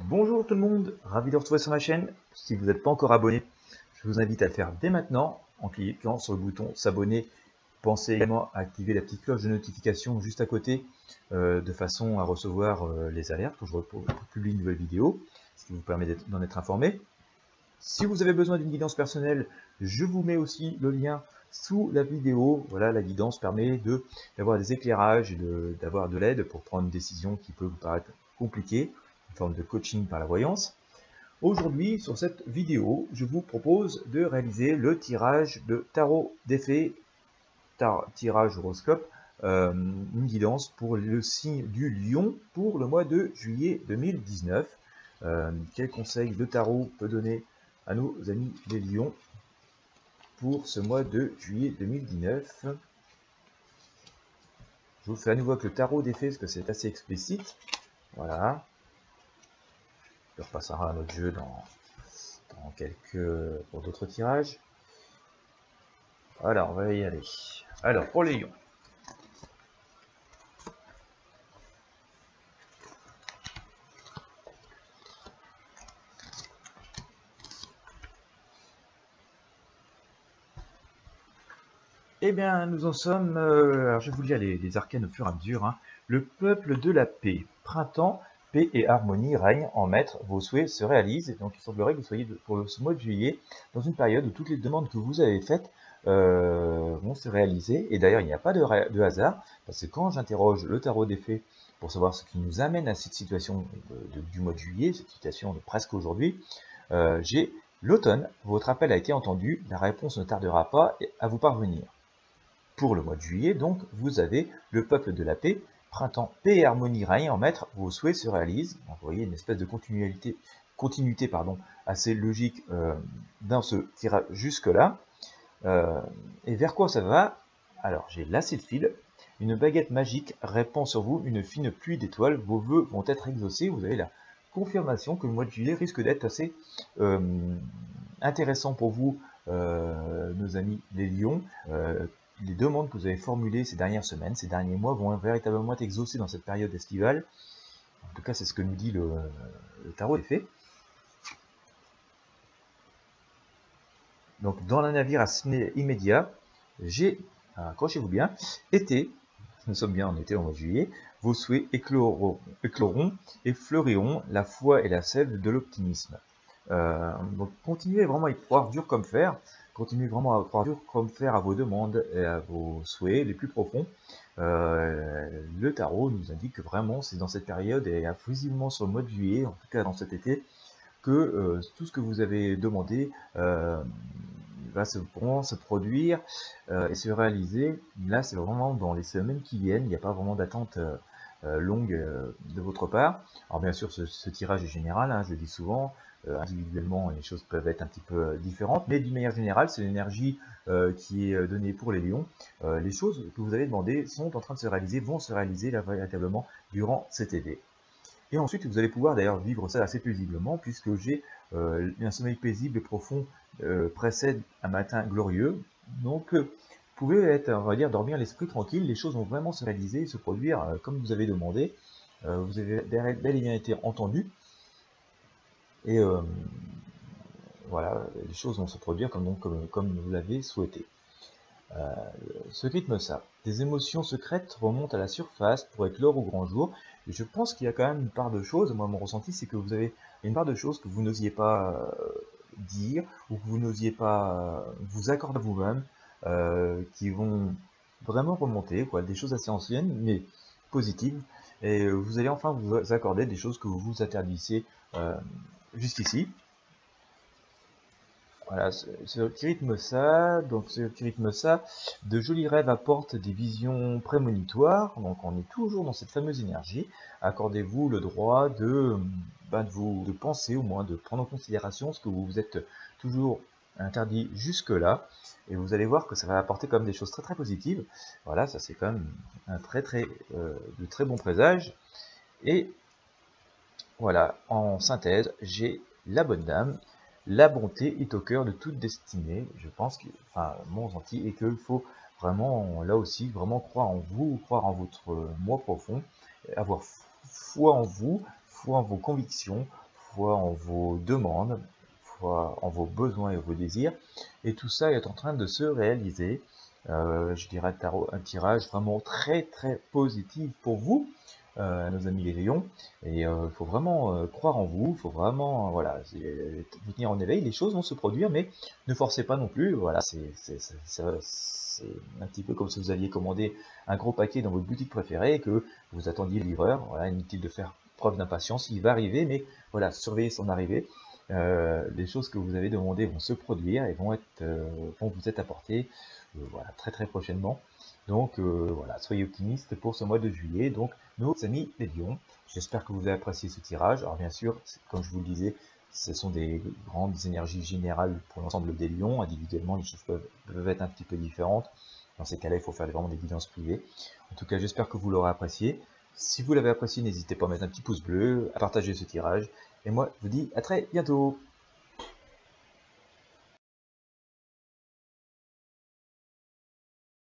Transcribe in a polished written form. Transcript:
Bonjour tout le monde, ravi de vous retrouver sur ma chaîne. Si vous n'êtes pas encore abonné, je vous invite à le faire dès maintenant en cliquant sur le bouton s'abonner. Pensez également à activer la petite cloche de notification juste à côté de façon à recevoir les alertes quand je publie une nouvelle vidéo, ce qui vous permet d'en être informé. Si vous avez besoin d'une guidance personnelle, je vous mets aussi le lien sous la vidéo. Voilà, la guidance permet d'avoir des éclairages et d'avoir de l'aide pour prendre une décision qui peut vous paraître compliquée, une forme de coaching par la voyance. Aujourd'hui, sur cette vidéo, je vous propose de réaliser le tirage de tarot d'effet, tirage horoscope, une guidance pour le signe du Lion pour le mois de juillet 2019. Quel conseil le tarot peut donner à nos amis les lions pour ce mois de juillet 2019. Je vous fais à nouveau avec le tarot d'effet parce que c'est assez explicite. Voilà. Je repassera à notre jeu dans pour d'autres tirages. Alors, on va y aller. Alors, pour les lions. Eh bien, nous en sommes, alors je vais vous lire les arcanes au fur et à mesure. Hein. Le peuple de la paix, printemps, paix et harmonie règnent en maître, vos souhaits se réalisent. Donc il semblerait que vous soyez pour ce mois de juillet dans une période où toutes les demandes que vous avez faites vont se réaliser. Et d'ailleurs, il n'y a pas de hasard, parce que quand j'interroge le tarot des fées pour savoir ce qui nous amène à cette situation du mois de juillet, cette situation de presque aujourd'hui, j'ai l'automne, votre appel a été entendu, la réponse ne tardera pas à vous parvenir. Pour le mois de juillet, donc, vous avez le peuple de la paix, printemps, paix et harmonie règne en maître, vos souhaits se réalisent. Donc, vous voyez une espèce de continuité assez logique dans ce tirage jusque-là. Et vers quoi ça va? Alors, j'ai lassé le fil. Une baguette magique répand sur vous une fine pluie d'étoiles. Vos vœux vont être exaucés. Vous avez la confirmation que le mois de juillet risque d'être assez intéressant pour vous, nos amis les lions. Les demandes que vous avez formulées ces dernières semaines, ces derniers mois, vont véritablement être exaucées dans cette période estivale. En tout cas, c'est ce que nous dit le tarot des fées. Donc, dans le navire à signer immédiat, j'ai, accrochez-vous bien, été, nous sommes bien en été au mois de juillet, vos souhaits écloront et fleuriront la foi et la sève de l'optimisme. Donc, continuez vraiment à y croire dur comme fer. Continuez vraiment à croire dur comme fer à vos demandes et à vos souhaits les plus profonds. Le tarot nous indique que vraiment c'est dans cette période et visiblement sur le mois de juillet, en tout cas dans cet été, que tout ce que vous avez demandé va se produire et se réaliser. Là, c'est vraiment dans les semaines qui viennent. Il n'y a pas vraiment d'attente longue de votre part. Alors bien sûr, ce tirage est général, hein, je le dis souvent. Individuellement, les choses peuvent être un petit peu différentes, mais d'une manière générale, c'est l'énergie qui est donnée pour les lions. Les choses que vous avez demandées sont en train de se réaliser, vont se réaliser là, véritablement durant cet été. Et ensuite, vous allez pouvoir d'ailleurs vivre ça assez paisiblement, puisque j'ai un sommeil paisible et profond précède un matin glorieux. Donc, vous pouvez être, on va dire, dormir l'esprit tranquille. Les choses vont vraiment se réaliser et se produire comme vous avez demandé. Vous avez bel et bien été entendu. Et voilà, les choses vont se produire comme vous l'avez souhaité. Ce rythme ça. Des émotions secrètes remontent à la surface pour éclore au grand jour. Et je pense qu'il y a quand même une part de choses, moi mon ressenti c'est que vous avez une part de choses que vous n'osiez pas dire, ou que vous n'osiez pas vous accorder à vous-même, qui vont vraiment remonter, quoi, des choses assez anciennes, mais positives. Et vous allez enfin vous accorder des choses que vous vous interdissiez jusqu'ici. Voilà, ce rythme ça, donc ce rythme ça, de jolis rêves apportent des visions prémonitoires, donc on est toujours dans cette fameuse énergie. Accordez-vous le droit de penser, au moins de prendre en considération ce que vous vous êtes toujours interdit jusque-là, et vous allez voir que ça va apporter quand même des choses très très positives. Voilà, ça c'est quand même un de très bon présage. Et voilà, en synthèse, j'ai la bonne dame. La bonté est au cœur de toute destinée. Je pense que, enfin, mon ressenti est qu'il faut vraiment, là aussi, vraiment croire en vous, croire en votre moi profond, avoir foi en vous, foi en vos convictions, foi en vos demandes, foi en vos besoins et vos désirs, et tout ça est en train de se réaliser. Je dirais un tirage vraiment très positif pour vous, nos amis les lions, et il faut vraiment croire en vous, il faut vraiment voilà, vous tenir en éveil, les choses vont se produire, mais ne forcez pas non plus, voilà, c'est un petit peu comme si vous aviez commandé un gros paquet dans votre boutique préférée et que vous attendiez le livreur, voilà, inutile de faire preuve d'impatience, il va arriver, mais voilà, surveillez son arrivée. Les choses que vous avez demandées vont se produire et vont vous être apportées voilà, très prochainement. Donc voilà, soyez optimistes pour ce mois de juillet. Donc nos amis les lions, j'espère que vous avez apprécié ce tirage. Alors bien sûr, comme je vous le disais, ce sont des grandes énergies générales pour l'ensemble des lions. Individuellement, les chiffres peuvent être un petit peu différentes. Dans ces cas-là, il faut faire vraiment des guidances privées. En tout cas, j'espère que vous l'aurez apprécié. Si vous l'avez apprécié, n'hésitez pas à mettre un petit pouce bleu, à partager ce tirage. Et moi, je vous dis à très bientôt.